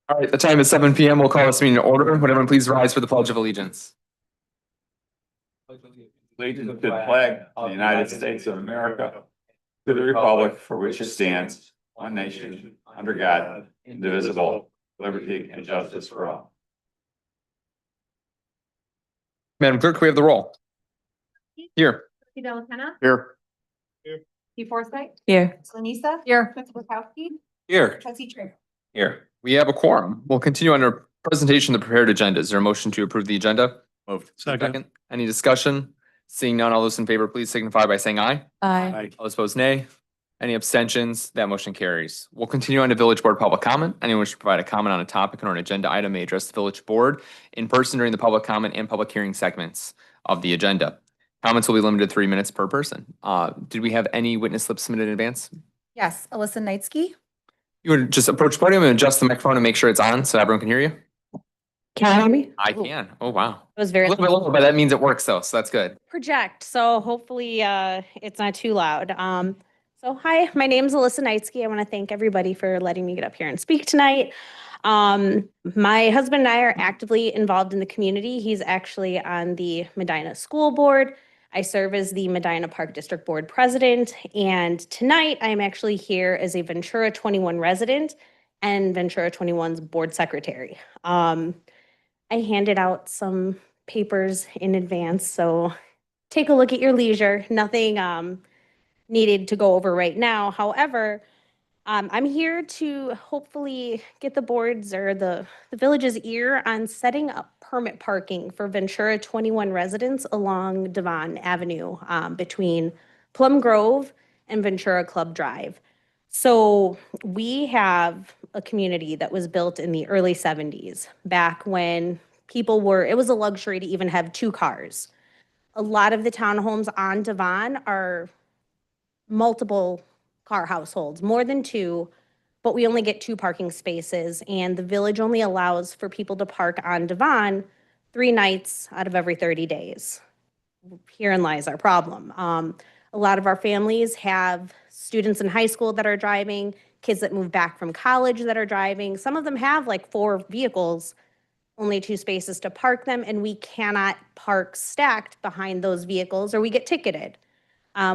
All right, the time is 7 p.m. We'll call this meeting to order. Would everyone please rise for the Pledge of Allegiance? Allegiance to the flag of the United States of America, to the republic for which it stands, one nation, under God, indivisible, liberty and justice for all. Madam Clerk, we have the roll. Here. Trustee Delapenna. Here. Trustee Forsythe. Here. Lanisa. Here. Trustee Bukowski. Here. Trustee Trigger. Here. We have a quorum. We'll continue on our presentation of the prepared agenda. Is there a motion to approve the agenda? Moved. Second. Any discussion? Seeing none, all those in favor, please signify by saying aye. Aye. All those opposed, nay. Any abstentions? That motion carries. We'll continue on to Village Board public comment. Anyone wishing to provide a comment on a topic or an agenda item may address the Village Board in person during the public comment and public hearing segments of the agenda. Comments will be limited to 3 minutes per person. Did we have any witness slips submitted in advance? Yes, Alyssa Knightsky. You would just approach the podium and adjust the microphone and make sure it's on so everyone can hear you? Can you hear me? I can. Oh, wow. It was A very little bit low, but that means it works though, so that's good. Project, so hopefully it's not too loud. So hi, my name's Alyssa Knightsky. I want to thank everybody for letting me get up here and speak tonight. My husband and I are actively involved in the community. He's actually on the Medina School Board. I serve as the Medina Park District Board President, and tonight I'm actually here as a Ventura 21 resident and Ventura 21's Board Secretary. I handed out some papers in advance, so take a look at your leisure. Nothing needed to go over right now. However, I'm here to hopefully get the board's or the village's ear on setting up permit parking for Ventura 21 residents along Devon Avenue between Plum Grove and Ventura Club Drive. So we have a community that was built in the early 70s, back when it was a luxury to even have 2 cars. A lot of the townhomes on Devon are multiple car households, more than 2, but we only get 2 parking spaces, and the village only allows for people to park on Devon 3 nights out of every 30 days. Herein lies our problem. A lot of our families have students in high school that are driving, kids that move back from college that are driving. Some of them have like 4 vehicles, only 2 spaces to park them, and we cannot park stacked behind those vehicles or we get ticketed.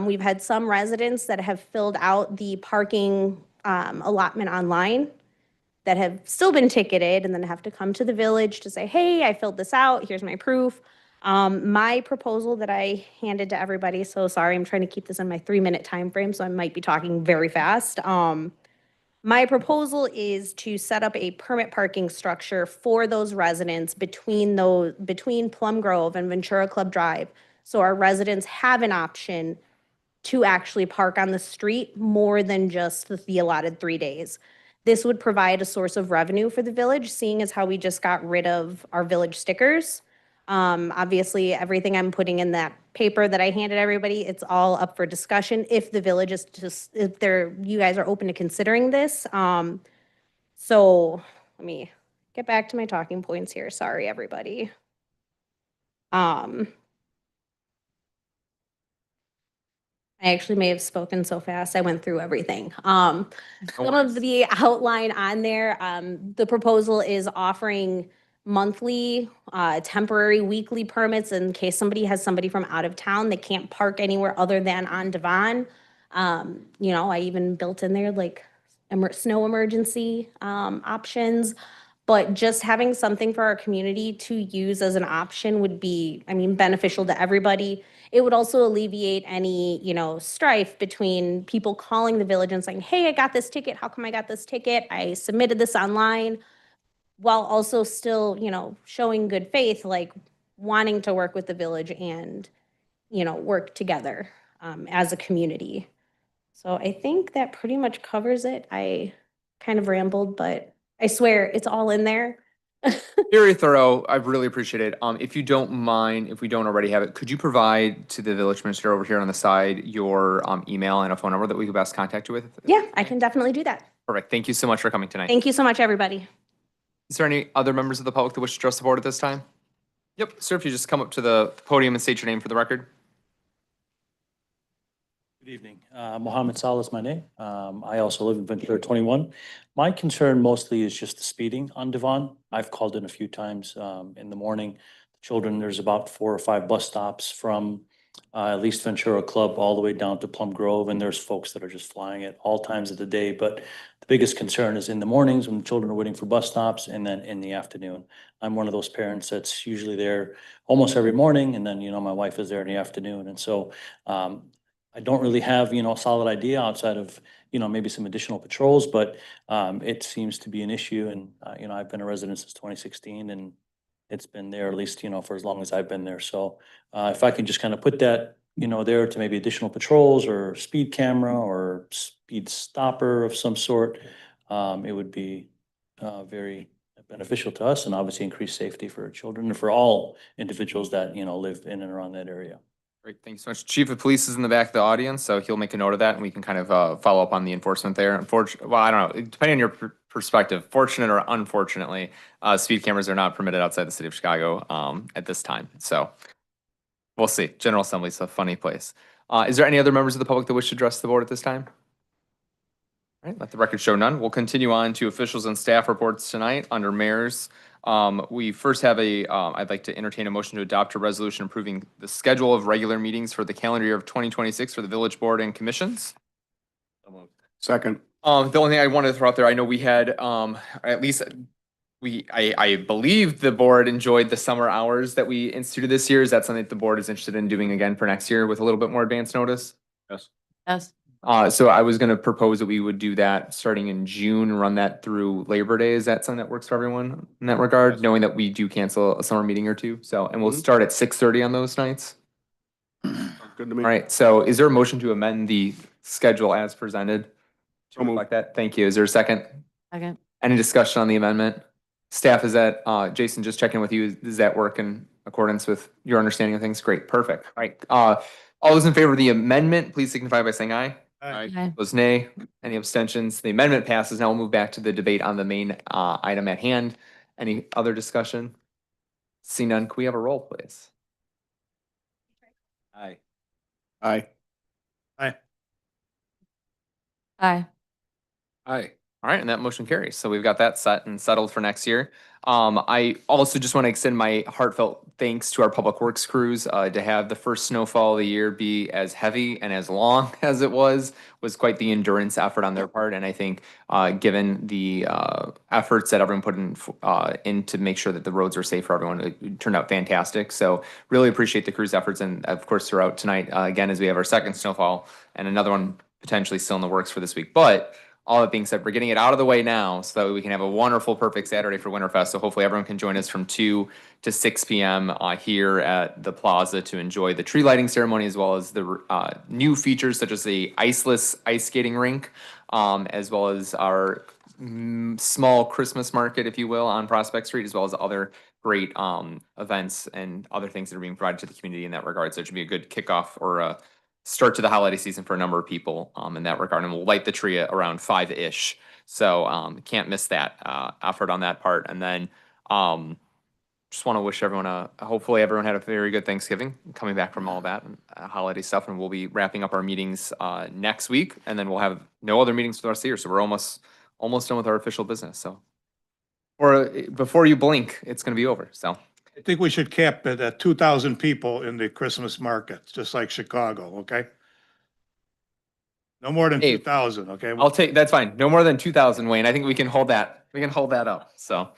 We've had some residents that have filled out the parking allotment online that have still been ticketed and then have to come to the village to say, hey, I filled this out, here's my proof. My proposal that I handed to everybody, so sorry, I'm trying to keep this in my 3-minute time frame, so I might be talking very fast. My proposal is to set up a permit parking structure for those residents between Plum Grove and Ventura Club Drive. So our residents have an option to actually park on the street more than just the allotted 3 days. This would provide a source of revenue for the village, seeing as how we just got rid of our village stickers. Obviously, everything I'm putting in that paper that I handed everybody, it's all up for discussion if the village is just, you guys are open to considering this. So let me get back to my talking points here. Sorry, everybody. I actually may have spoken so fast, I went through everything. Some of the outline on there, the proposal is offering monthly, temporary, weekly permits in case somebody has somebody from out of town that can't park anywhere other than on Devon. You know, I even built in there like snow emergency options. But just having something for our community to use as an option would be, I mean, beneficial to everybody. It would also alleviate any, strife between people calling the village and saying, hey, I got this ticket. How come I got this ticket? I submitted this online, while also still, showing good faith, like wanting to work with the village and, work together as a community. So I think that pretty much covers it. I kind of rambled, but I swear it's all in there. Very thorough. I really appreciate it. If you don't mind, if we don't already have it, could you provide to the village administrator over here on the side your email and a phone number that we could best contact you with? Yeah, I can definitely do that. Perfect. Thank you so much for coming tonight. Thank you so much, everybody. Is there any other members of the public that wish to address the board at this time? Yep, sir, if you just come up to the podium and state your name for the record. Good evening. Mohammed Salah is my name. I also live in Ventura 21. My concern mostly is just the speeding on Devon. I've called in a few times in the morning. Children, there's about 4 or 5 bus stops from at least Ventura Club all the way down to Plum Grove, and there's folks that are just flying at all times of the day. But the biggest concern is in the mornings when the children are waiting for bus stops, and then in the afternoon. I'm one of those parents that's usually there almost every morning, and then, my wife is there in the afternoon. And so I don't really have, a solid idea outside of, maybe some additional patrols, but it seems to be an issue. And, I've been a resident since 2016, and it's been there at least, for as long as I've been there. So if I can just kind of put that, there to maybe additional patrols or speed camera or speed stopper of some sort, it would be very beneficial to us and obviously increase safety for children and for all individuals that, live in and around that area. Great, thank you so much. Chief of Police is in the back of the audience, so he'll make a note of that and we can kind of follow up on the enforcement there. Unfortunately, well, I don't know, depending on your perspective, fortunate or unfortunately, speed cameras are not permitted outside the city of Chicago at this time. So we'll see. General Assembly is a funny place. Is there any other members of the public that wish to address the board at this time? All right, let the record show none. We'll continue on to officials and staff reports tonight under mayors. We first have I'd like to entertain a motion to adopt a resolution approving the schedule of regular meetings for the calendar year of 2026 for the village board and commissions. Second. The only thing I wanted to throw out there, I know we had, at least I believe the board enjoyed the summer hours that we instituted this year. Is that something that the board is interested in doing again for next year with a little bit more advance notice? Yes. Yes. So I was gonna propose that we would do that starting in June, run that through Labor Day. Is that something that works for everyone in that regard? Yes. Knowing that we do cancel a summer meeting or two, so, and we'll Mhm. start at 6:30 on those nights. Good to me. All right, so is there a motion to amend the schedule as presented? To So moved. reflect that, thank you. Is there a second? Second. Any discussion on the amendment? Staff, is that, Jason, just checking with you, does that work in accordance with your understanding of things? Great, perfect. All right, all those in favor of the amendment, please signify by saying aye. Aye. Those nay. Any abstentions? The amendment passes. Now we'll move back to the debate on the main item at hand. Any other discussion? Seeing none, can we have a roll, please? Aye. Aye. Aye. Aye. All right, and that motion carries. So we've got that set and settled for next year. I also just want to extend my heartfelt thanks to our public works crews to have the first snowfall of the year be as heavy and as long as it was quite the endurance effort on their part. And I think given the efforts that everyone put in to make sure that the roads are safe for everyone, it turned out fantastic. So really appreciate the crew's efforts, and of course throughout tonight again as we have our second snowfall and another one potentially still in the works for this week. But all that being said, we're getting it out of the way now so that we can have a wonderful, perfect Saturday for Winterfest. So hopefully everyone can join us from 2 to 6 p.m. Here at the plaza to enjoy the tree lighting ceremony, as well as the new features such as the iceless ice skating rink, as well as our small Christmas market, if you will, on Prospect Street, as well as other great events and other things that are being provided to the community in that regard. So it should be a good kickoff or a start to the holiday season for a number of people in that regard, and we'll light the tree at around 5-ish. So can't miss that effort on that part. And then just want to wish everyone hopefully everyone had a very good Thanksgiving, coming back from all that and holiday stuff. And we'll be wrapping up our meetings next week, and then we'll have no other meetings for the rest of the year. So we're almost done with our official business. So, or before you blink, it's going to be over. So. I think we should cap it at 2,000 people in the Christmas market, just like Chicago, okay? No more than Hey, 2,000, okay? That's fine. No more than 2,000, Wayne. I think we can hold that. We can hold that up. So,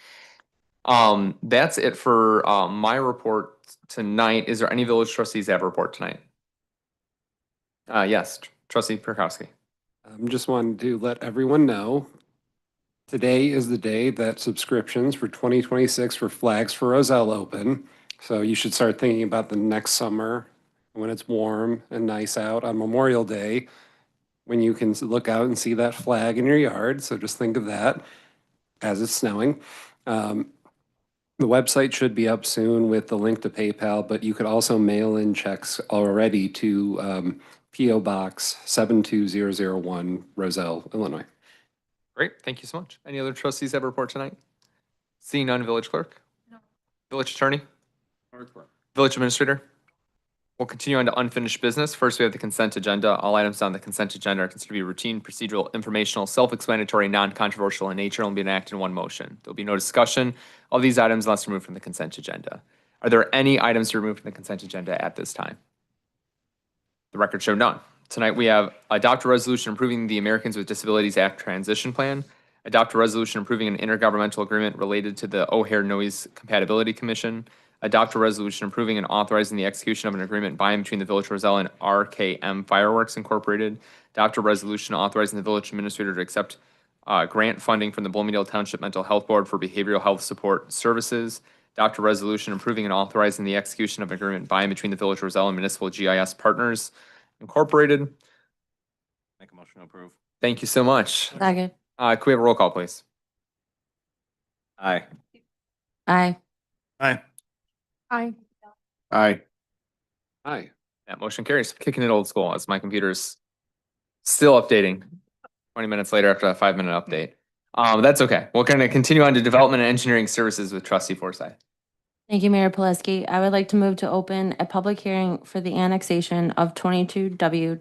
that's it for my report tonight. Is there any village trustees that have a report tonight? Yes, Trustee Perkowski. Just wanted to let everyone know, today is the day that subscriptions for 2026 for Flags for Roselle open. So you should start thinking about the next summer when it's warm and nice out on Memorial Day, when you can look out and see that flag in your yard. So just think of that as it's snowing. The website should be up soon with the link to PayPal, but you could also mail in checks already to PO Box 72001, Roselle, Illinois. Great, thank you so much. Any other trustees have a report tonight? Seeing none, village clerk? No. Village attorney? Village administrator? We'll continue on to unfinished business. First, we have the consent agenda. All items on the consent agenda are considered to be routine, procedural, informational, self-explanatory, non-controversial in nature, and will be enacted in one motion. There'll be no discussion of these items unless removed from the consent agenda. Are there any items to remove from the consent agenda at this time? The record showed none. Tonight, we have adopt a resolution approving the Americans with Disabilities Act transition plan, adopt a resolution approving an intergovernmental agreement related to the O'Hare Noise Compatibility Commission, adopt a resolution approving and authorizing the execution of an agreement by and between the Village of Roselle and RKM Fireworks Incorporated, adopt a resolution authorizing the village administrator to accept grant funding from the Bloomingdale Township Mental Health Board for behavioral health support services, adopt a resolution approving and authorizing the execution of an agreement by and between the Village of Roselle and Municipal GIS Partners Incorporated. Make a motion to approve. Thank you so much. Second. Could we have a roll call, please? Aye. Aye. Aye. Aye. Aye. Aye. That motion carries. Kicking it old school as my computer's still updating 20 minutes later after a 5-minute update. That's okay. We're going to continue on to development and engineering services with trustee Forsythe. Thank you, Mayor Pileski. I would like to move to open a public hearing for the annexation of 22W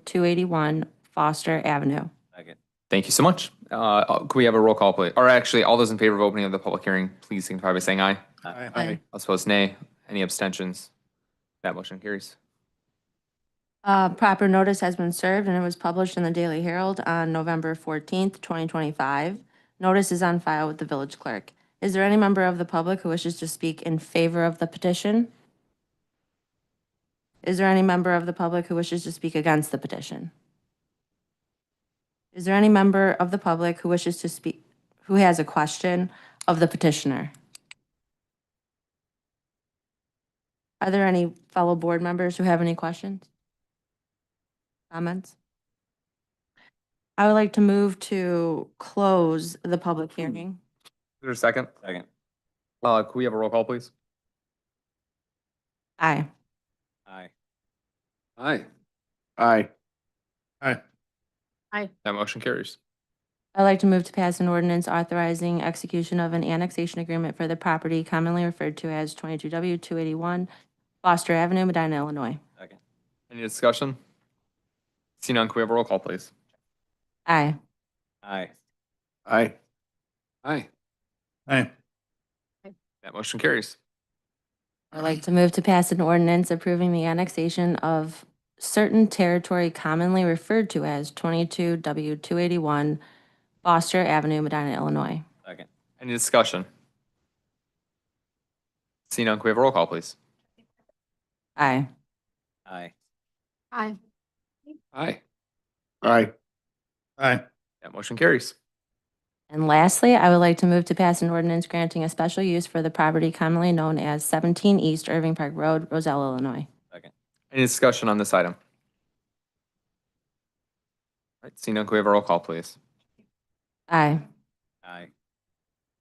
281 Foster Avenue. Second. Thank you so much. Could we have a roll call, please? Or actually, all those in favor of opening of the public hearing, please signify by saying aye. Aye. Opposed, nay. Any abstentions? That motion carries. Proper notice has been served and it was published in the Daily Herald on November 14th, 2025. Notice is on file with the village clerk. Is there any member of the public who wishes to speak in favor of the petition? Is there any member of the public who wishes to speak against the petition? Is there any member of the public who wishes to speak, who has a question of the petitioner? Are there any fellow board members who have any questions? Comments? I would like to move to close the public hearing. Is there a second? Second. Could we have a roll call, please? Aye. Aye. Aye. Aye. Aye. That motion carries. I'd like to move to pass an ordinance authorizing execution of an annexation agreement for the property commonly referred to as 22W 281 Foster Avenue, Medina, Illinois. Second. Any discussion? Seeing none, could we have a roll call, please? Aye. Aye. Aye. Aye. Aye. That motion carries. I'd like to move to pass an ordinance approving the annexation of certain territory commonly referred to as 22W 281 Foster Avenue, Medina, Illinois. Second. Any discussion? Seeing none, could we have a roll call, please? Aye. Aye. Aye. Aye. Aye. Aye. That motion carries. And lastly, I would like to move to pass an ordinance granting a special use for the property commonly known as 17 East Irving Park Road, Roselle, Illinois. Second. Any discussion on this item? All right, seeing none, could we have a roll call, please? Aye. Aye.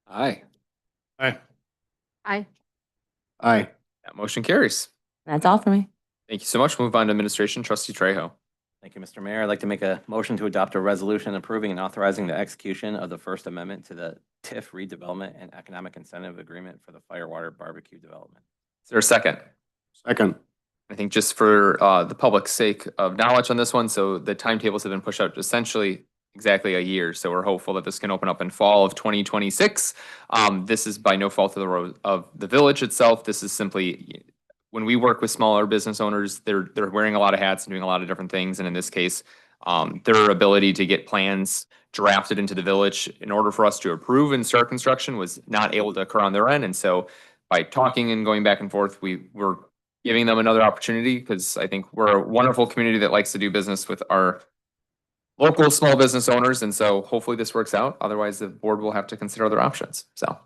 Aye. Aye. Aye. Aye. That motion carries. That's all for me. Thank you so much. Move on to administration. Trustee Trejo. Thank you, Mr. Mayor. I'd like to make a motion to adopt a resolution approving and authorizing the execution of the First Amendment to the TIF redevelopment and economic incentive agreement for the Firewater Barbecue development. Is there a second? Second. I think just for the public's sake of knowledge on this one, so the timetables have been pushed out essentially exactly a year. So we're hopeful that this can open up in fall of 2026. This is by no fault of the village itself. This is simply when we work with smaller business owners, they're wearing a lot of hats and doing a lot of different things. And in this case, their ability to get plans drafted into the village in order for us to approve and start construction was not able to occur on their end. And so by talking and going back and forth, we were giving them another opportunity because I think we're a wonderful community that likes to do business with our local small business owners. And so hopefully this works out. Otherwise, the board will have to consider other options. So I don't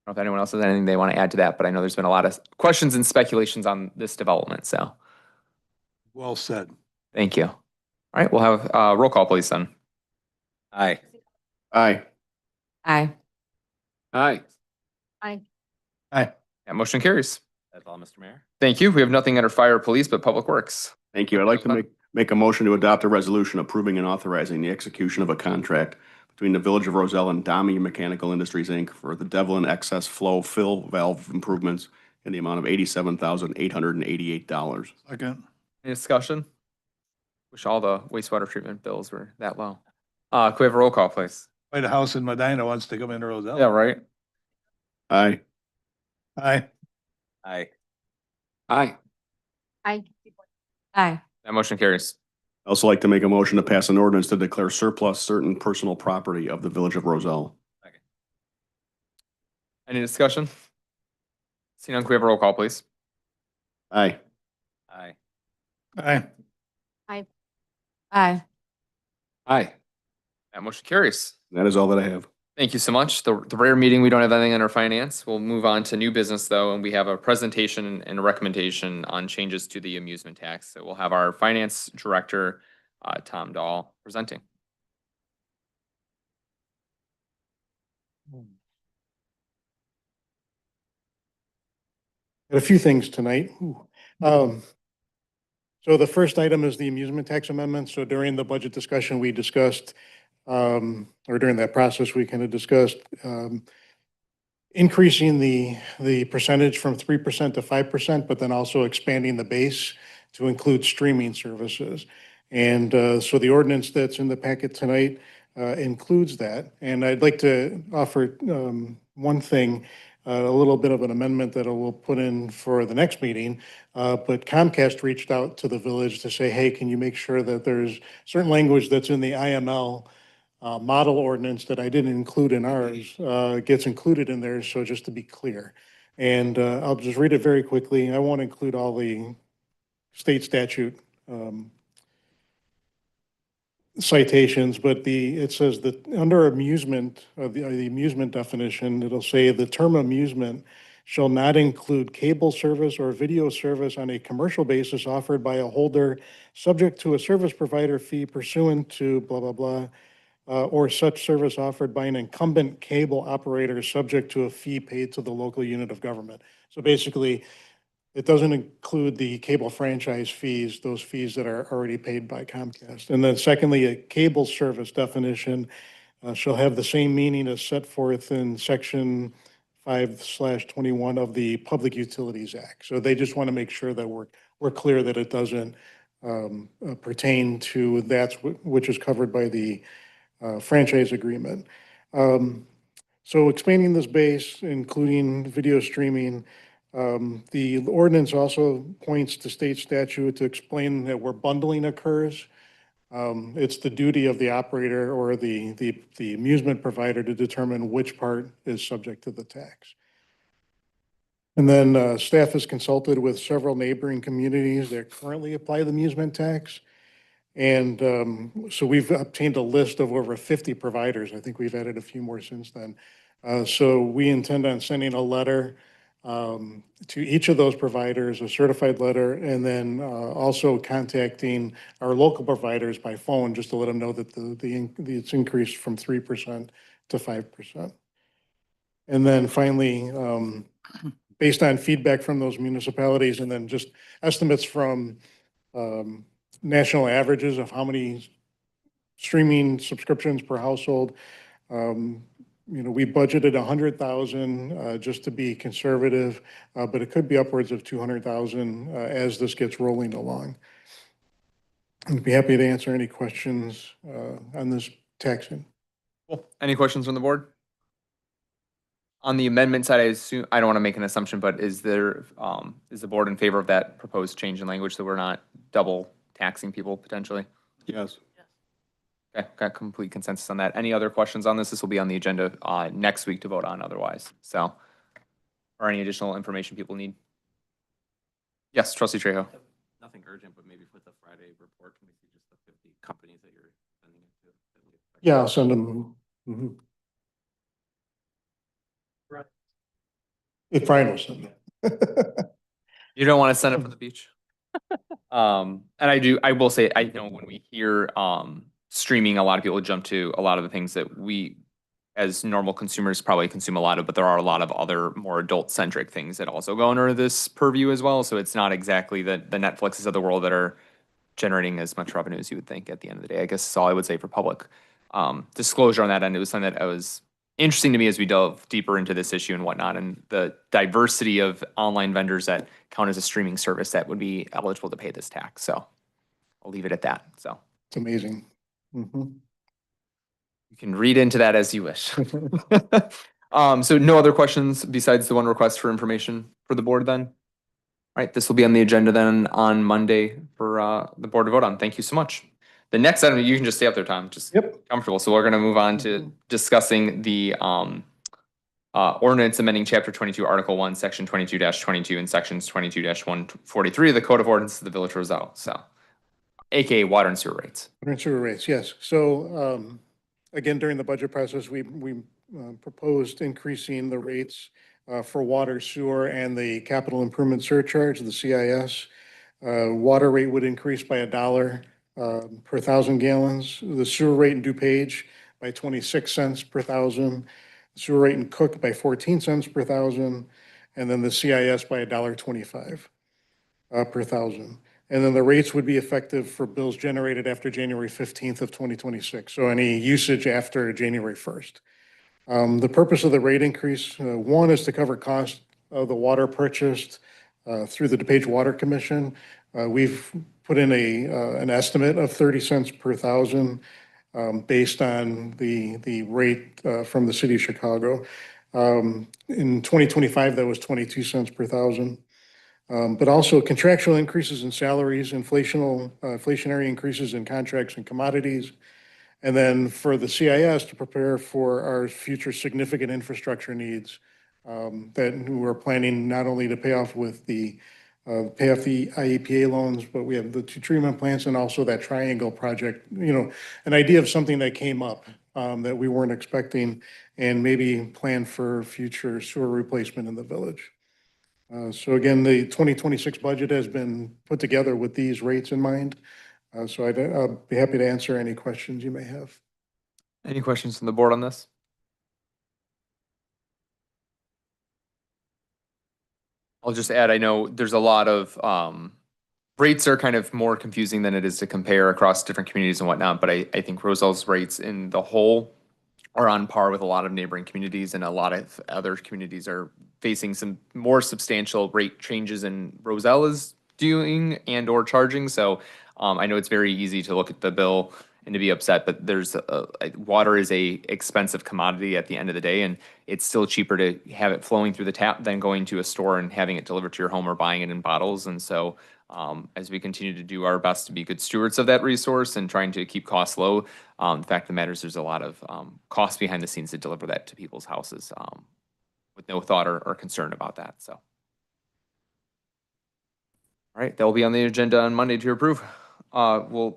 know if anyone else has anything they want to add to that, but I know there's been a lot of questions and speculations on this development. So Well said. thank you. All right, we'll have roll call, please, then. Aye. Aye. Aye. Aye. Aye. Aye. That motion carries. That's all, Mr. Mayor. Thank you. We have nothing under fire or police, but Public Works. Thank you. I'd like to make a motion to adopt a resolution approving and authorizing the execution of a contract between the Village of Roselle and Dami Mechanical Industries, Inc. for the Devlin excess flow fill valve improvements in the amount of $87,888. Second. Any discussion? Wish all the wastewater treatment bills were that low. Could we have a roll call, please? White House in Medina wants to come into Roselle. Yeah, right. Aye. Aye. Aye. Aye. Aye. Aye. That motion carries. I'd also like to make a motion to pass an ordinance to declare surplus certain personal property of the Village of Roselle. Any discussion? Seeing none, could we have a roll call, please? Aye. Aye. Aye. Aye. Aye. That motion carries. That is all that I have. Thank you so much. The rare meeting, we don't have anything under finance. We'll move on to new business though, and we have a presentation and a recommendation on changes to the amusement tax. So we'll have our finance director, Tom Dahl, presenting. A few things tonight. So the first item is the amusement tax amendment. So during the budget discussion, we discussed, or during that process, we kind of discussed increasing the percentage from 3% to 5%, but then also expanding the base to include streaming services. And so the ordinance that's in the packet tonight includes that. And I'd like to offer one thing, a little bit of an amendment that we'll put in for the next meeting. But Comcast reached out to the village to say, hey, can you make sure that there's certain language that's in the IML model ordinance that I didn't include in ours, gets included in there. So just to be clear. And I'll just read it very quickly. I won't include all the state statute citations, but it says that under amusement, the amusement definition, it'll say the term amusement shall not include cable service or video service on a commercial basis offered by a holder subject to a service provider fee pursuant to blah, blah, blah, or such service offered by an incumbent cable operator subject to a fee paid to the local unit of government. So basically, it doesn't include the cable franchise fees, those fees that are already paid by Comcast. And then secondly, a cable service definition shall have the same meaning as set forth in section 5/21 of the Public Utilities Act. So they just want to make sure that we're clear that it doesn't pertain to that which is covered by the franchise agreement. So expanding this base, including video streaming, the ordinance also points to state statute to explain that where bundling occurs, it's the duty of the operator or the amusement provider to determine which part is subject to the tax. And then staff has consulted with several neighboring communities that currently apply the amusement tax. And so we've obtained a list of over 50 providers. I think we've added a few more since then. So we intend on sending a letter to each of those providers, a certified letter, and then also contacting our local providers by phone just to let them know that it's increased from 3% to 5%. And then finally, based on feedback from those municipalities and then just estimates from national averages of how many streaming subscriptions per household, we budgeted 100,000 just to be conservative, but it could be upwards of 200,000 as this gets rolling along. I'd be happy to answer any questions on this taxing. Cool. Any questions from the board? On the amendment side, I assume, I don't want to make an assumption, but is the board in favor of that proposed change in language so we're not double taxing people potentially? Yes. Okay, got complete consensus on that. Any other questions on this? This will be on the agenda next week to vote on otherwise. So, or any additional information people need? Yes, Trustee Trejo. Nothing urgent, but maybe with the Friday report, can we see just the 50 companies that you're sending it to? Yeah, I'll send them. Mm-hmm. If Brian will send them. You don't want to send it from the beach? And I will say, I know when we hear streaming, a lot of people jump to a lot of the things that we as normal consumers probably consume a lot of, but there are a lot of other more adult-centric things that also go under this purview as well. So it's not exactly the Netflixes of the world that are generating as much revenue as you would think at the end of the day. I guess that's all I would say for public disclosure on that end. It was something that was interesting to me as we delve deeper into this issue and whatnot, and the diversity of online vendors that count as a streaming service that would be eligible to pay this tax. So I'll leave it at that. So It's amazing. Mhm. you can read into that as you wish. So no other questions besides the one request for information for the board then? All right, this will be on the agenda then on Monday for the board to vote on. Thank you so much. The next item, you can just stay up there, Tom, just Yep. comfortable. So we're gonna move on to discussing the ordinance amending chapter 22, article 1, section 22-22 and sections 22-143 of the Code of Ordinances of the Village of Roselle. So AKA water and sewer rates. Water and sewer rates, yes. So, again, during the budget process, we proposed increasing the rates for water, sewer, and the capital improvement surcharge, the CIS. Water rate would increase by $1 per 1,000 gallons. The sewer rate in DuPage by 26 cents per 1,000. Sewer rate in Cook by 14 cents per 1,000. And then the CIS by $1.25 per 1,000. And then the rates would be effective for bills generated after January 15th of 2026. So any usage after January 1st. The purpose of the rate increase, one is to cover cost of the water purchased through the DuPage Water Commission. We've put in an estimate of 30 cents per 1,000 based on the rate from the city of Chicago. In 2025, that was 22 cents per 1,000. But also contractual increases in salaries, inflationary increases in contracts and commodities. And then for the CIS to prepare for our future significant infrastructure needs that we're planning not only to pay off the IEPA loans, but we have the 2 treatment plants and also that triangle project, an idea of something that came up that we weren't expecting and maybe plan for future sewer replacement in the village. So again, the 2026 budget has been put together with these rates in mind. So I'll be happy to answer any questions you may have. Any questions from the board on this? I'll just add, I know there's a lot of, rates are kind of more confusing than it is to compare across different communities and whatnot, but I think Roselle's rates in the whole are on par with a lot of neighboring communities, and a lot of other communities are facing some more substantial rate changes than Roselle is doing and or charging. So I know it's very easy to look at the bill and to be upset, but there's water is a expensive commodity at the end of the day, and it's still cheaper to have it flowing through the tap than going to a store and having it delivered to your home or buying it in bottles. And so as we continue to do our best to be good stewards of that resource and trying to keep costs low, the fact of the matter is there's a lot of costs behind the scenes to deliver that to people's houses with no thought or concern about that. So, all right, that will be on the agenda on Monday to approve.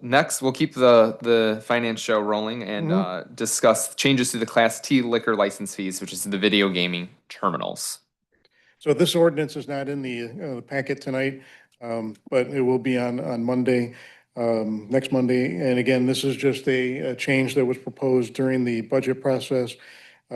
Next, we'll keep the finance show rolling and discuss changes to the Class T liquor license fees, which is the video gaming terminals. So this ordinance is not in the packet tonight, but it will be on Monday, next Monday. And again, this is just a change that was proposed during the budget process,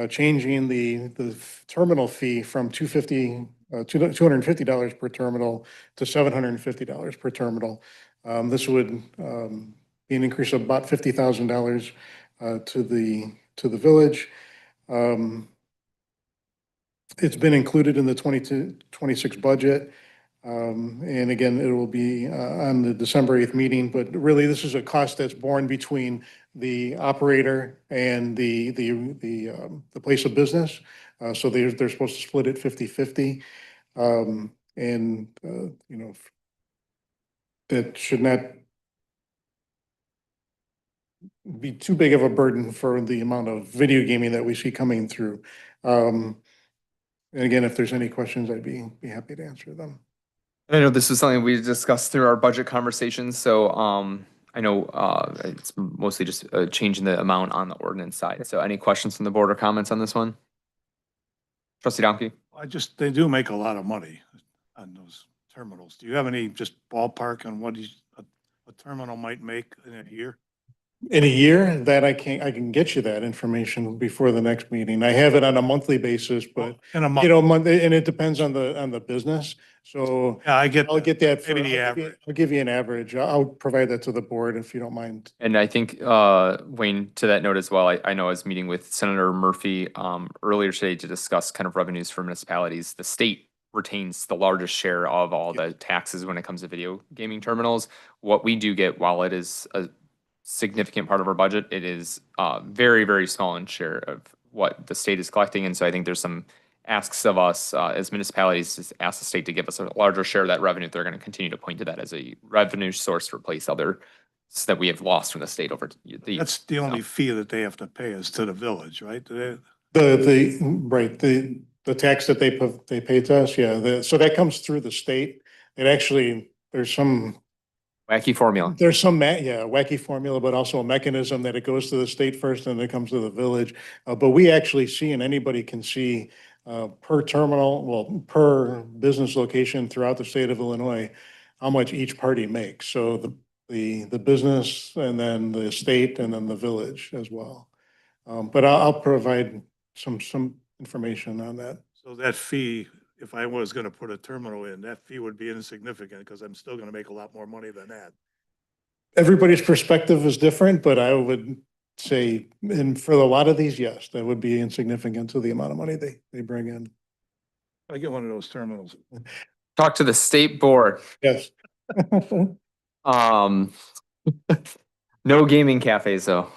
changing the terminal fee from $250 per terminal to $750 per terminal. This would be an increase of about $50,000 to the village. It's been included in the 2026 budget. And again, it will be on the December 8th meeting, but really this is a cost that's borne between the operator and the place of business. So they're supposed to split it 50-50. That should not be too big of a burden for the amount of video gaming that we see coming through. And again, if there's any questions, I'd be happy to answer them. I know this is something we discussed through our budget conversations, so I know it's mostly just changing the amount on the ordinance side. So any questions from the board or comments on this one? Trustee Domke? They do make a lot of money on those terminals. Do you have any just ballpark on what a terminal might make in a year? In a year, that I can get you that information before the next meeting. I have it on a monthly basis, but In a month. you know, and it depends on the business. So Yeah, I get. I'll get that. Maybe the average. I'll give you an average. I'll provide that to the board if you don't mind. And I think, Wayne, to that note as well, I know I was meeting with Senator Murphy, earlier today to discuss kind of revenues for municipalities. The state retains the largest share of all the taxes when it comes to video gaming terminals. What we do get, while it is a significant part of our budget, it is, very, very small in share of what the state is collecting. And so I think there's some asks of us, as municipalities, to ask the state to give us a larger share of that revenue. They're going to continue to point to that as a revenue source to replace other that we have lost from the state over the. That's the only fee that they have to pay is to the village, right? Right, the tax that they pay to us, yeah, so that comes through the state. It actually, there's some Wacky formula. wacky formula, but also a mechanism that it goes to the state first and then it comes to the village. But we actually see, and anybody can see, per terminal, well, per business location throughout the state of Illinois, how much each party makes. So the business and then the state and then the village as well. But I'll provide some information on that. So that fee, if I was gonna put a terminal in, that fee would be insignificant because I'm still gonna make a lot more money than that. Everybody's perspective is different, but I would say, and for a lot of these, yes, that would be insignificant to the amount of money they bring in. I get one of those terminals. Talk to the state board. Yes. No gaming cafes though,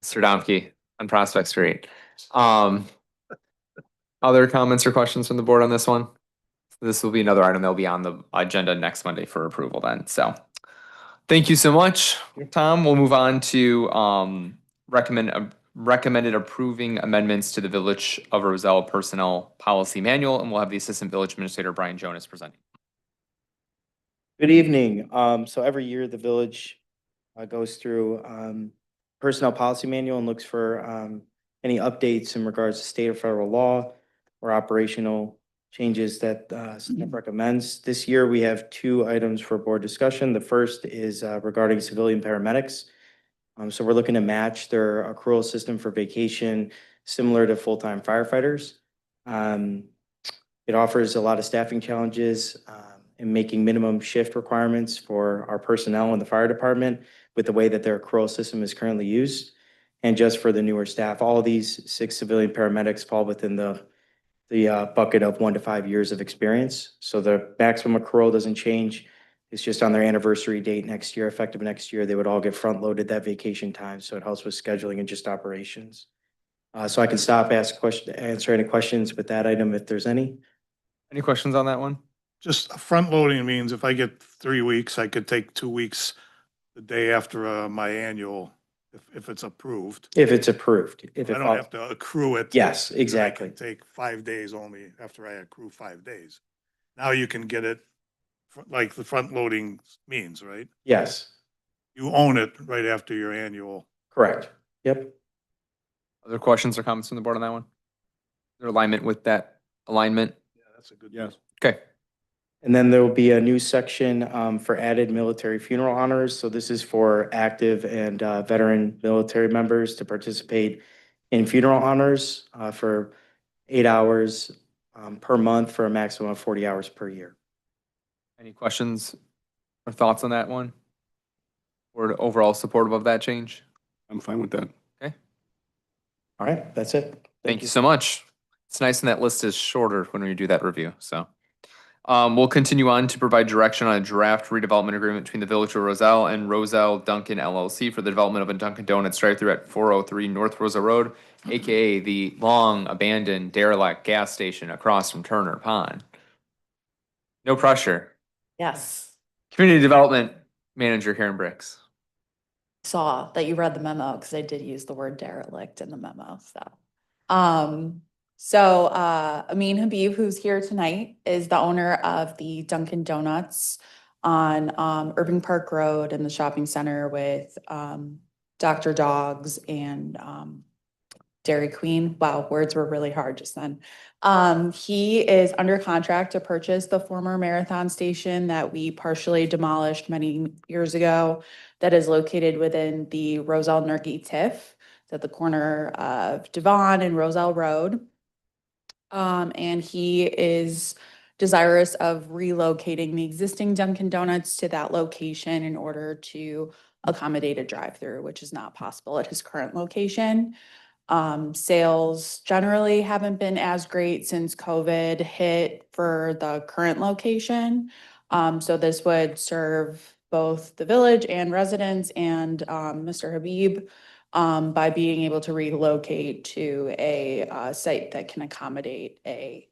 Mr. Domke on Prospect Street. Other comments or questions from the board on this one? This will be another item that'll be on the agenda next Monday for approval then, so. Thank you so much, Tom. We'll move on to, recommended approving amendments to the Village of Roselle Personnel Policy Manual, and we'll have the Assistant Village Administrator Brian Jonas presenting. Good evening. So every year the village goes through personnel policy manual and looks for any updates in regards to state or federal law or operational changes that staff recommends. This year we have 2 items for board discussion. The first is regarding civilian paramedics. So we're looking to match their accrual system for vacation similar to full-time firefighters. It offers a lot of staffing challenges in making minimum shift requirements for our personnel in the fire department with the way that their accrual system is currently used. And just for the newer staff, all of these 6 civilian paramedics fall within the bucket of 1 to 5 years of experience. So the maximum accrual doesn't change. It's just on their anniversary date next year, effective next year, they would all get front loaded that vacation time. So it helps with scheduling and just operations. So I can stop, answer any questions with that item if there's any. Any questions on that one? Just front loading means if I get 3 weeks, I could take 2 weeks the day after my annual, if it's approved. If it's approved. If I it don't have to accrue it. Yes, then I exactly. can take 5 days only after I accrue 5 days. Now you can get it like the front loading means, right? Yes, You own it right after your annual. correct. Yep. Other questions or comments from the board on that one? Their alignment with that alignment? Yeah, that's a good. Yes. Okay. And then there will be a new section for added military funeral honors. So this is for active and veteran military members to participate in funeral honors for 8 hours per month for a maximum of 40 hours per year. Any questions or thoughts on that one? Or overall supportive of that change? I'm fine with that. Okay. All right, that's it. Thank you so much. It's nice when that list is shorter when we do that review, so. We'll continue on to provide direction on a draft redevelopment agreement between the Village of Roselle and Roselle Dunkin' LLC for the development of a Dunkin' Donuts drive-through at 403 North Roselle Road, AKA the long abandoned derelict gas station across from Turner Pond. No pressure. Yes, Community Development Manager Karen Bricks. saw that you read the memo because I did use the word derelict in the memo, so. Amin Habib, who's here tonight, is the owner of the Dunkin' Donuts on Irving Park Road in the shopping center with Dr. Dogs and Dairy Queen. Wow, words were really hard just then. He is under contract to purchase the former Marathon Station that we partially demolished many years ago, that is located within the Roselle Nurgi TIF. It's at the corner of Devon and Roselle Road. And he is desirous of relocating the existing Dunkin' Donuts to that location in order to accommodate a drive-through, which is not possible at his current location. Sales generally haven't been as great since COVID hit for the current location. So this would serve both the village and residents and Mr. Habib by being able to relocate to a site that can accommodate a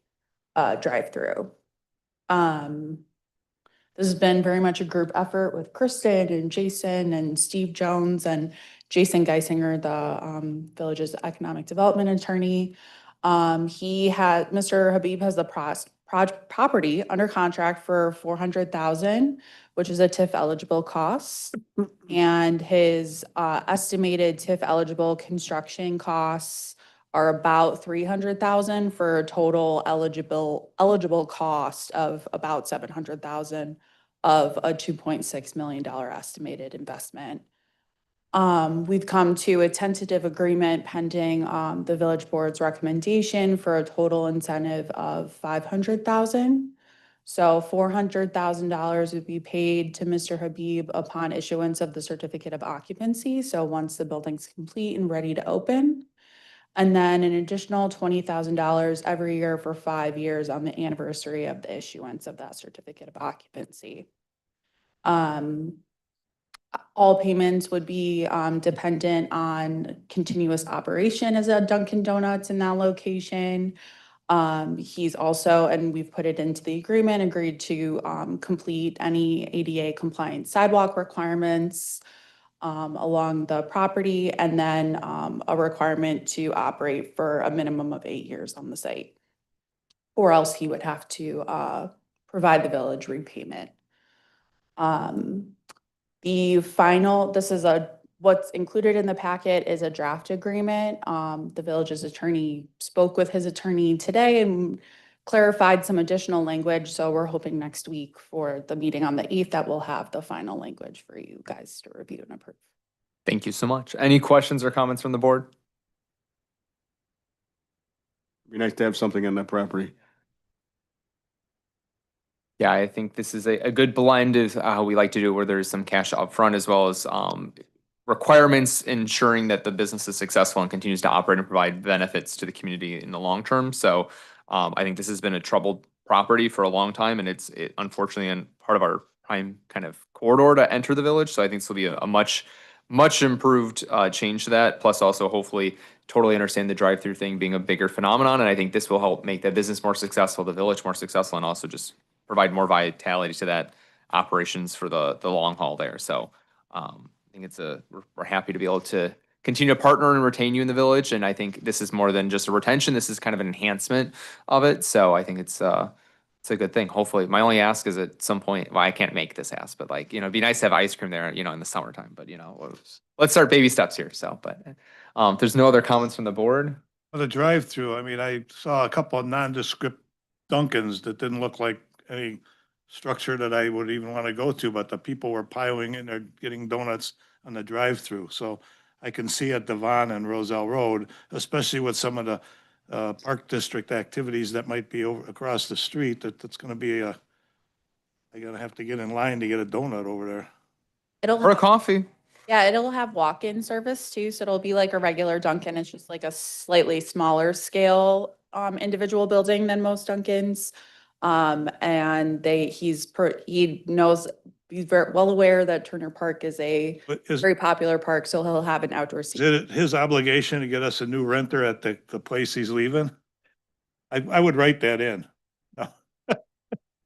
drive-through. This has been very much a group effort with Kristen and Jason and Steve Jones and Jason Geisinger, the village's economic development attorney. Mr. Habib has the property under contract for $400,000, which is a TIF eligible cost. And his estimated TIF eligible construction costs are about $300,000 for a total eligible cost of about $700,000 of a $2.6 million estimated investment. We've come to a tentative agreement pending the village board's recommendation for a total incentive of $500,000. So $400,000 would be paid to Mr. Habib upon issuance of the certificate of occupancy. So once the building's complete and ready to open. And then an additional $20,000 every year for 5 years on the anniversary of the issuance of that certificate of occupancy. All payments would be dependent on continuous operation as a Dunkin' Donuts in that location. He's also, and we've put it into the agreement, agreed to complete any ADA compliant sidewalk requirements along the property, and then a requirement to operate for a minimum of 8 years on the site. Or else he would have to provide the village repayment. What's included in the packet is a draft agreement. The village's attorney spoke with his attorney today and clarified some additional language. So we're hoping next week for the meeting on the 8th that we'll have the final language for you guys to review and approve. Thank you so much. Any questions or comments from the board? Be nice to have something on that property. Yeah, I think this is a good blend of how we like to do, where there's some cash upfront as well as requirements ensuring that the business is successful and continues to operate and provide benefits to the community in the long term. So I think this has been a troubled property for a long time, and it's unfortunately in part of our prime kind of corridor to enter the village. So I think this will be a much improved change to that. Plus also hopefully totally understand the drive-through thing being a bigger phenomenon. And I think this will help make the business more successful, the village more successful, and also just provide more vitality to that operations for the long haul there. So I think we're happy to be able to continue to partner and retain you in the village. And I think this is more than just a retention. This is kind of an enhancement of it. So I think it's a good thing. Hopefully, my only ask is at some point, well, I can't make this ask, but like, it'd be nice to have ice cream there, in the summertime, but let's start baby steps here. So, but if there's no other comments from the board. For the drive-through, I mean, I saw a couple of nondescript Dunkins that didn't look like any structure that I would even want to go to, but the people were piling in there getting donuts on the drive-through. So I can see at Devon and Roselle Road, especially with some of the Park District activities that might be over across the street, that's going to be I gotta have to get in line to get a donut over there. Or a coffee. Yeah, it'll have walk-in service too. So it'll be like a regular Dunkin'. It's just like a slightly smaller scale individual building than most Dunkins. And he's very well aware that Turner Park is a very popular park, so he'll have an outdoor seat. Is it his obligation to get us a new renter at the place he's leaving? I would write that in.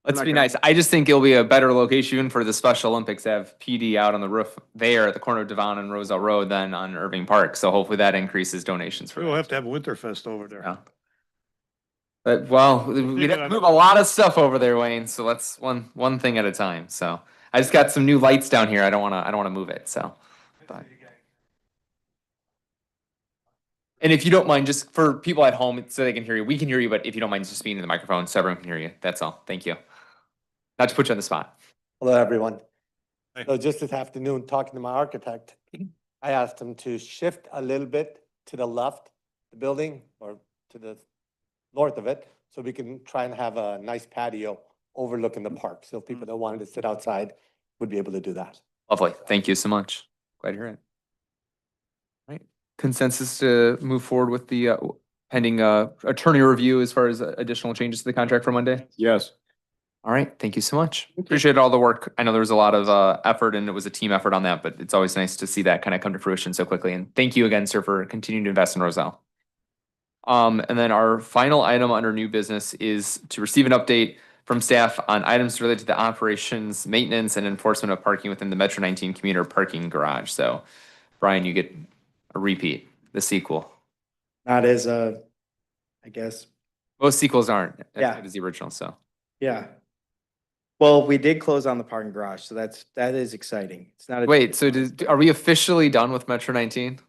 Let's be nice. I just think it'll be a better location even for the Special Olympics to have PD out on the roof there at the corner of Devon and Roselle Road than on Irving Park. So hopefully that increases donations for We'll have to have Winterfest over there. Yeah. But we'd have to move a lot of stuff over there, Wayne. So let's one thing at a time. So I just got some new lights down here. I don't want to move it. So, but And if you don't mind, just for people at home, so they can hear you, we can hear you, but if you don't mind just speaking to the microphone so everyone can hear you, that's all. Thank you. Not to put you on the spot. Hello, everyone. Hi. So just this afternoon, talking to my architect, I asked him to shift a little bit to the left, the building, or to the north of it, so we can try and have a nice patio overlooking the park. So if people that wanted to sit outside would be able to do that. Lovely. Thank you so much. Glad to hear it. Right. Consensus to move forward with the pending attorney review as far as additional changes to the contract for Monday? Yes. All right. Thank you so much. Appreciate all the work. I know there was a lot of effort and it was a team effort on that, but it's always nice to see that kind of come to fruition so quickly. And thank you again, sir, for continuing to invest in Roselle. And then our final item under new business is to receive an update from staff on items related to the operations, maintenance, and enforcement of parking within the Metro 19 commuter parking garage. So, Brian, you get a repeat, the sequel. Not as I guess, Most sequels aren't as Yeah. good as the original, so. yeah. Well, we did close on the parking garage, so that is exciting. It's not. Wait, so are we officially done with Metro 19?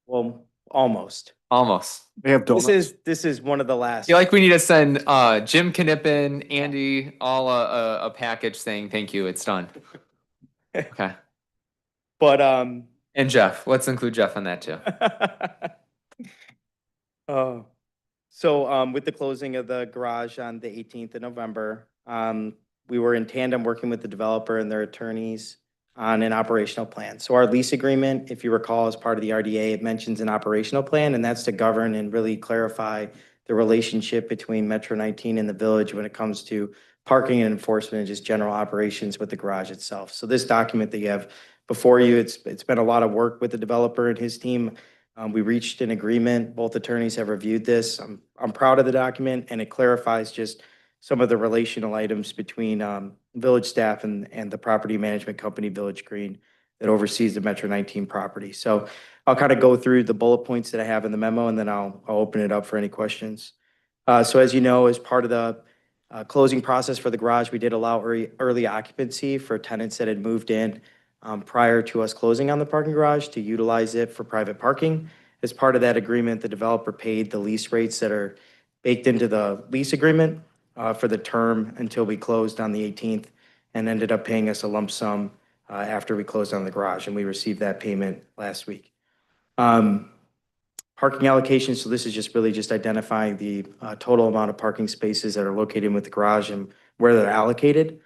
Well, almost. Almost. They have donuts. This is one of the I last. feel like we need to send Jim Knippen, Andy, all a package saying thank you, it's done. Okay. But And Jeff, let's include Jeff on that too. Oh, so with the closing of the garage on the 18th of November, we were in tandem working with the developer and their attorneys on an operational plan. So our lease agreement, if you recall, as part of the RDA, it mentions an operational plan, and that's to govern and really clarify the relationship between Metro 19 and the village when it comes to parking and enforcement and just general operations with the garage itself. So this document that you have before you, it's been a lot of work with the developer and his team. We reached an agreement. Both attorneys have reviewed this. I'm proud of the document, and it clarifies just some of the relational items between village staff and the property management company, Village Green, that oversees the Metro 19 property. So I'll kind of go through the bullet points that I have in the memo, and then I'll open it up for any questions. So as you know, as part of the closing process for the garage, we did allow early occupancy for tenants that had moved in prior to us closing on the parking garage to utilize it for private parking. As part of that agreement, the developer paid the lease rates that are baked into the lease agreement for the term until we closed on the 18th, and ended up paying us a lump sum after we closed on the garage, and we received that payment last week. Parking allocations, so this is just really just identifying the total amount of parking spaces that are located with the garage and where they're allocated.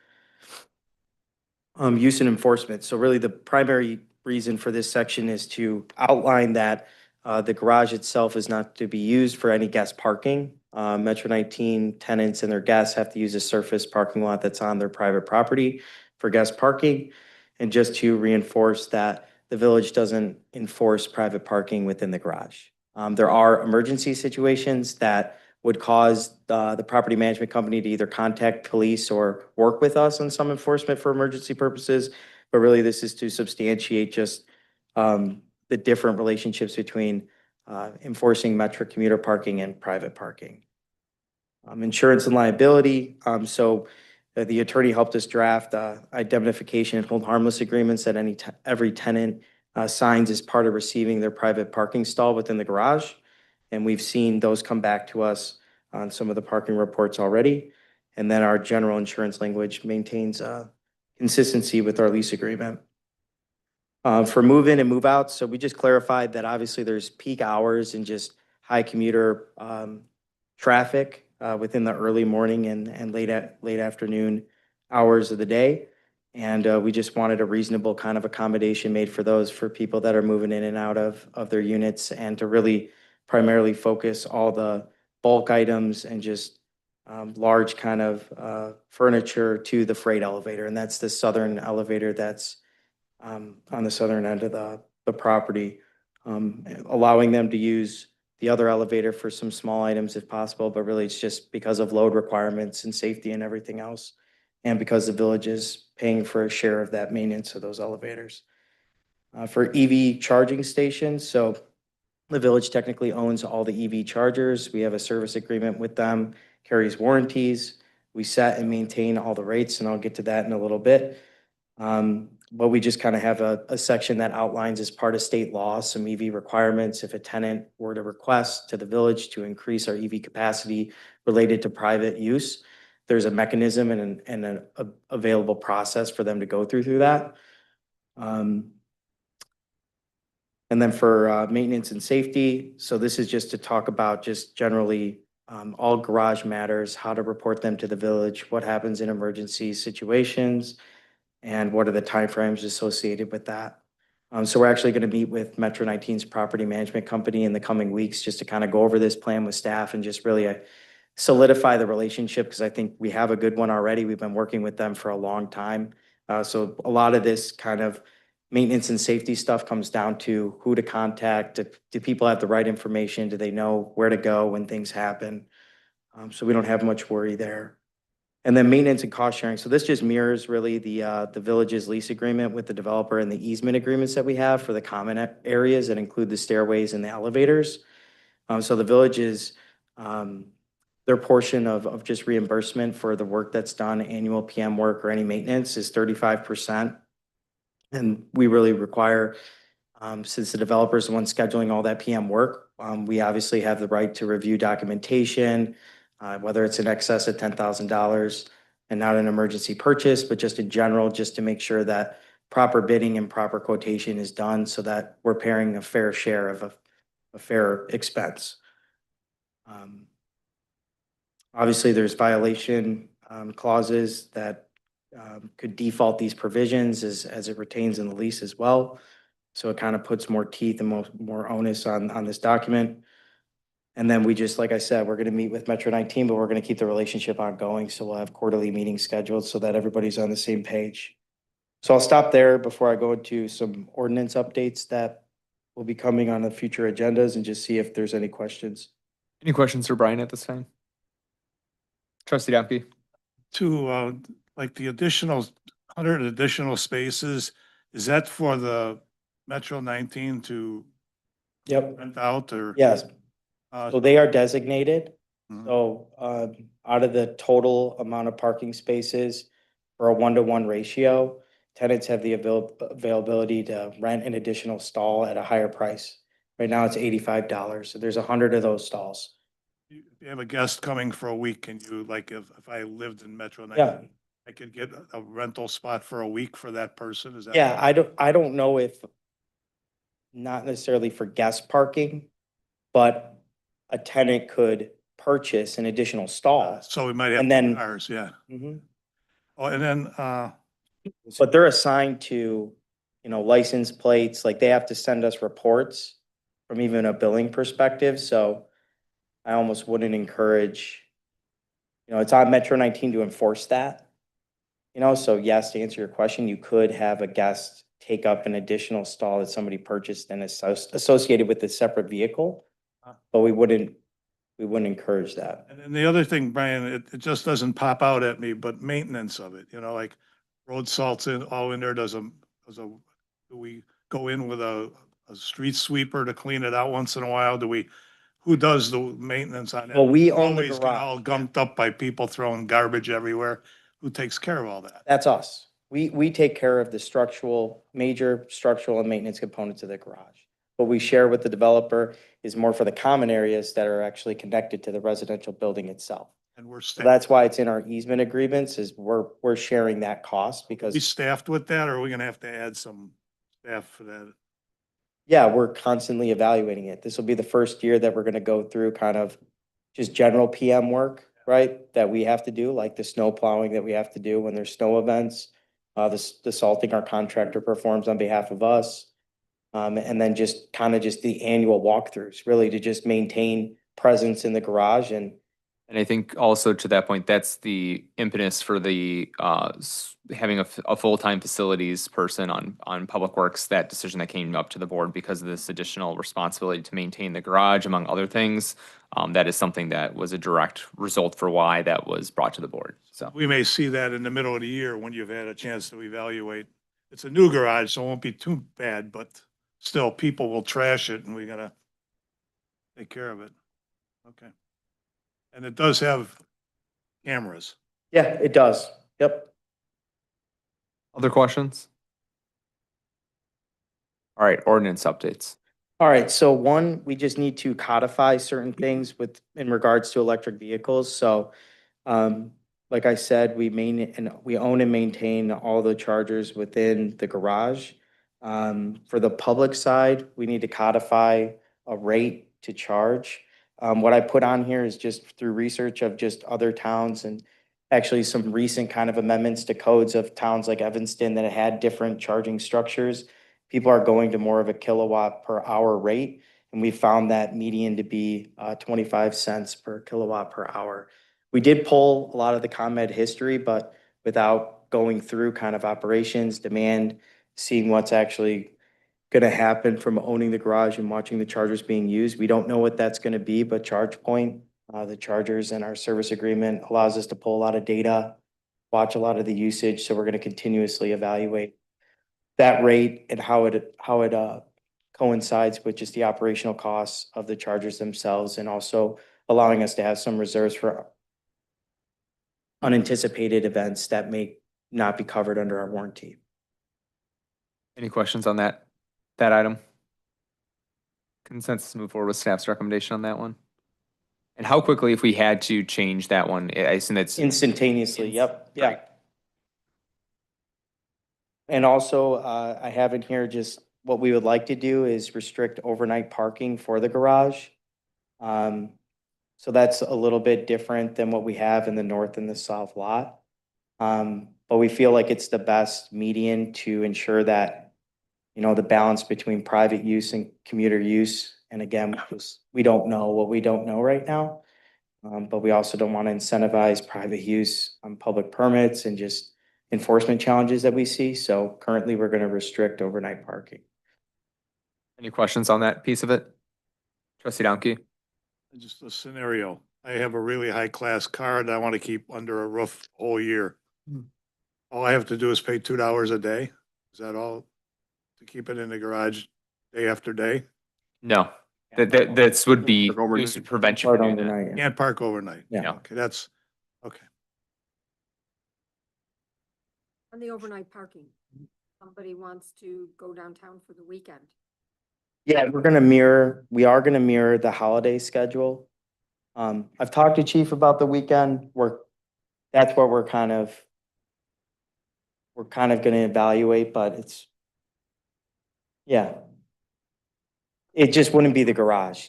Use and enforcement. So really the primary reason for this section is to outline that the garage itself is not to be used for any guest parking. Metro 19 tenants and their guests have to use a surface parking lot that's on their private property for guest parking. And just to reinforce that the village doesn't enforce private parking within the garage. There are emergency situations that would cause the property management company to either contact police or work with us on some enforcement for emergency purposes. But really, this is to substantiate just the different relationships between enforcing Metro commuter parking and private parking. Insurance and liability. So the attorney helped us draft indemnification and hold harmless agreements that every tenant signs as part of receiving their private parking stall within the garage. And we've seen those come back to us on some of the parking reports already. And then our general insurance language maintains consistency with our lease agreement. For move in and move out, so we just clarified that obviously there's peak hours and just high commuter traffic within the early morning and late afternoon hours of the day. And we just wanted a reasonable kind of accommodation made for those, for people that are moving in and out of their units, and to really primarily focus all the bulk items and just large kind of furniture to the freight elevator. And that's the southern elevator that's on the southern end of the property, allowing them to use the other elevator for some small items if possible, but really it's just because of load requirements and safety and everything else. And because the village is paying for a share of that maintenance of those elevators. For EV charging stations, so the village technically owns all the EV chargers. We have a service agreement with them, carries warranties. We set and maintain all the rates, and I'll get to that in a little bit. But we just kind of have a section that outlines as part of state law, some EV requirements. If a tenant were to request to the village to increase our EV capacity related to private use, there's a mechanism and an available process for them to go through that. And then for maintenance and safety, so this is just to talk about just generally all garage matters, how to report them to the village, what happens in emergency situations, and what are the timeframes associated with that. So we're actually going to meet with Metro 19's property management company in the coming weeks just to kind of go over this plan with staff and just really solidify the relationship, because I think we have a good one already. We've been working with them for a long time. So a lot of this kind of maintenance and safety stuff comes down to who to contact. Do people have the right information? Do they know where to go when things happen? So we don't have much worry there. And then maintenance and cost sharing. So this just mirrors really the village's lease agreement with the developer and the easement agreements that we have for the common areas that include the stairways and the elevators. So the village's their portion of just reimbursement for the work that's done, annual PM work or any maintenance, is 35%. And we really require, since the developer is the one scheduling all that PM work, we obviously have the right to review documentation, whether it's in excess of $10,000 and not an emergency purchase, but just in general, just to make sure that proper bidding and proper quotation is done so that we're paying a fair share of a fair expense. Obviously, there's violation clauses that could default these provisions as it retains in the lease as well. So it kind of puts more teeth and more onus on this document. And then we just, like I said, we're going to meet with Metro 19, but we're going to keep the relationship ongoing. So we'll have quarterly meetings scheduled so that everybody's on the same page. So I'll stop there before I go into some ordinance updates that will be coming on the future agendas and just see if there's any questions. Any questions for Brian at this time? Trustee Dapke? To, like the additional 100 additional spaces, is that for the Metro 19 to Yep. rent out or? Yes. So they are designated. Mhm. So out of the total amount of parking spaces for a 1-to-1 ratio, tenants have the availability to rent an additional stall at a higher price. Right now it's $85. So there's 100 of those stalls. If you have a guest coming for a week, can you, like, if I lived in Metro Yeah. 19, I could get a rental spot for a week for that person? Is that? Yeah, I don't know if, not necessarily for guest parking, but a tenant could purchase an additional stall. So we might have And then- ours, yeah. Mhm. Oh, and then, But they're assigned to, license plates, like they have to send us reports from even a billing perspective, so I almost wouldn't encourage, it's on Metro 19 to enforce that. So yes, to answer your question, you could have a guest take up an additional stall that somebody purchased and associated with a separate vehicle, but we wouldn't encourage that. and then the other thing, Brian, it just doesn't pop out at me, but maintenance of it, like road salts all in there, do we go in with a street sweeper to clean it out once in a while? Who does the maintenance on it? Well, we own the Always get garage. all gunked up by people throwing garbage everywhere. Who takes care of all that? That's us. We take care of the major structural and maintenance components of the garage. What we share with the developer is more for the common areas that are actually connected to the residential building itself. And we're So that's why it's in our easement agreements, is we're sharing that cost we because, staffed with that, or are we gonna have to add some staff for that? yeah, we're constantly evaluating it. This will be the first year that we're gonna go through kind of just general PM work, right? That we have to do, like the snow plowing that we have to do when there's snow events. The salting our contractor performs on behalf of us. And then just the annual walkthroughs, really to just maintain presence in the garage. And I think also to that point, that's the impetus for the having a full-time facilities person on Public Works, that decision that came up to the board because of this additional responsibility to maintain the garage, among other things. That is something that was a direct result for why that was brought to the board. So We may see that in the middle of the year when you've had a chance to evaluate. It's a new garage, so it won't be too bad, but still, people will trash it and we gotta take care of it. Okay. And it does have cameras. yeah, it does. Yep. other questions? All right, ordinance updates. All right, so one, we just need to codify certain things in regards to electric vehicles. So, like I said, we own and maintain all the chargers within the garage. For the public side, we need to codify a rate to charge. What I put on here is just through research of just other towns and actually some recent kind of amendments to codes of towns like Evanston that had different charging structures. People are going to more of a kilowatt per hour rate, and we found that median to be 25 cents per kilowatt per hour. We did pull a lot of the ComEd history, but without going through kind of operations, demand, seeing what's actually going to happen from owning the garage and watching the chargers being used. We don't know what that's going to be, but ChargePoint, the chargers and our service agreement allows us to pull a lot of data, watch a lot of the usage. So we're going to continuously evaluate that rate and how it coincides with just the operational costs of the chargers themselves, and also allowing us to have some reserves for unanticipated events that may not be covered under our warranty. Any questions on that item? Consensus to move forward with staff's recommendation on that one? And how quickly, if we had to change that one, I assume that's Instantaneously, yep, yeah. And also, I have in here just what we would like to do is restrict overnight parking for the garage. So that's a little bit different than what we have in the north and the south lot. But we feel like it's the best median to ensure that, the balance between private use and commuter use. And again, we don't know what we don't know right now. But we also don't want to incentivize private use on public permits and just enforcement challenges that we see. So currently, we're going to restrict overnight parking. any questions on that piece of it? Trustee Donkey? Just a scenario. I have a really high-class car that I want to keep under a roof the whole year. All I have to do is pay $2 a day? Is that all? To keep it in the garage day after day? No, that's would be, Park overnight. used to prevent you Part from doing that. overnight, yeah. Can't park overnight? Yeah. Okay, that's, okay. On the overnight parking, somebody wants to go downtown for the weekend. Yeah, we are gonna mirror the holiday schedule. I've talked to Chief about the weekend. That's what we're kind of gonna evaluate, but yeah. It just wouldn't be the garage.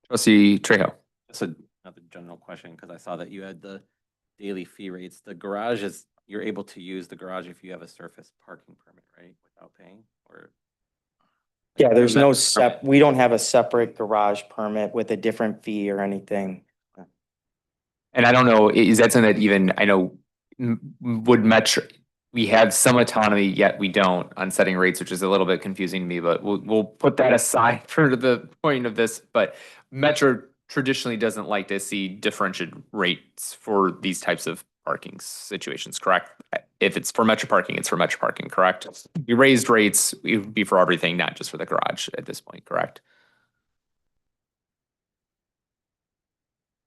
Trustee Trejo? Just another general question, because I saw that you had the daily fee rates. The garage you're able to use the garage if you have a surface parking permit, right? Without paying, or? Yeah, there's no Permit. we don't have a separate garage permit with a different fee or anything. And I don't know, is that something that even, I know, would Metro, we have some autonomy, yet we don't on setting rates, which is a little bit confusing to me, but we'll put that aside for the point of this. But Metro traditionally doesn't like to see differentiated rates for these types of parking situations, correct? If it's for Metro parking, it's for Metro parking, correct? You raised rates, it would be for everything, not just for the garage at this point, correct?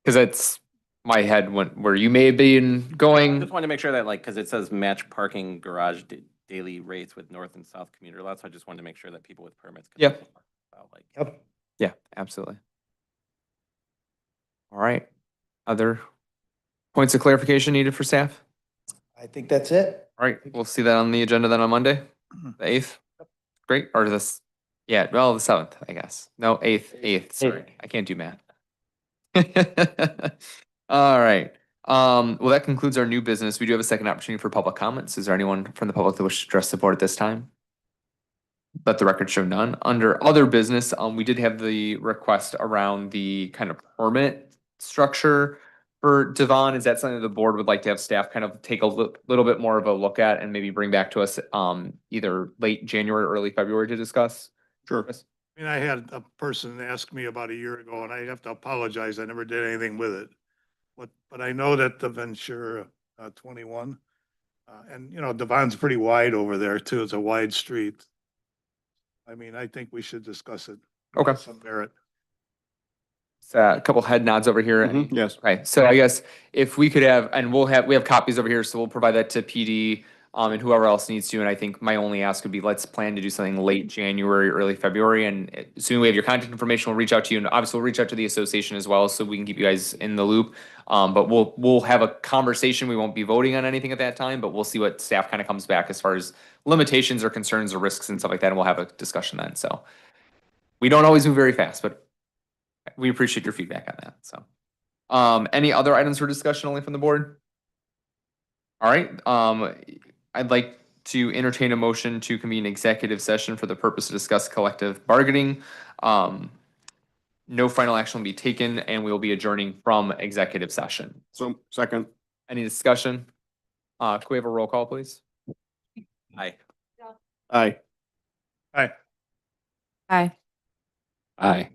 Because it's my head went where you may have been I going. just wanted to make sure that, like, because it says match parking garage daily rates with north and south commuter lots. I just wanted to make sure that people with permits. could Yep. also park without, like, Yep. Yeah, absolutely. All right. Other points of clarification needed for staff? I think that's it. All right, we'll see that on the agenda then on Monday, the 8th. Great, or this, yeah, well, the 7th, I guess. No, 8th, sorry. I can't do math. All right. Well, that concludes our new business. We do have a second opportunity for public comments. Is there anyone from the public that wishes to address the board at this time? Let the record show none. Under other business, we did have the request around the kind of permit structure for Devon. Is that something the board would like to have staff kind of take a little bit more of a look at and maybe bring back to us either late January or early February to discuss? Sure. I mean, I had a person ask me about a year ago, and I have to apologize. I never did anything with it. But I know that the Ventura 21, and Devon's pretty wide over there too. It's a wide street. I mean, I think we should discuss it. Okay. Some merit. A couple head nods over here. Yes. Okay, so I guess if we could have, and we have copies over here, so we'll provide that to PD. and whoever else needs to. And I think my only ask would be, let's plan to do something late January, early February. And as soon as we have your contact information, we'll reach out to you. And obviously we'll reach out to the association as well, so we can keep you guys in the loop. But we'll have a conversation. We won't be voting on anything at that time, but we'll see what staff kind of comes back as far as limitations or concerns or risks and stuff like that. And we'll have a discussion then. So we don't always move very fast, but we appreciate your feedback on that. So, any other items for discussion only from the board? All right, I'd like to entertain a motion to convene executive session for the purpose to discuss collective bargaining. No final action will be taken, and we will be adjourning from executive session. So, second. Any discussion? Can we have a roll call, please? Aye. Aye. Aye. Aye. Aye.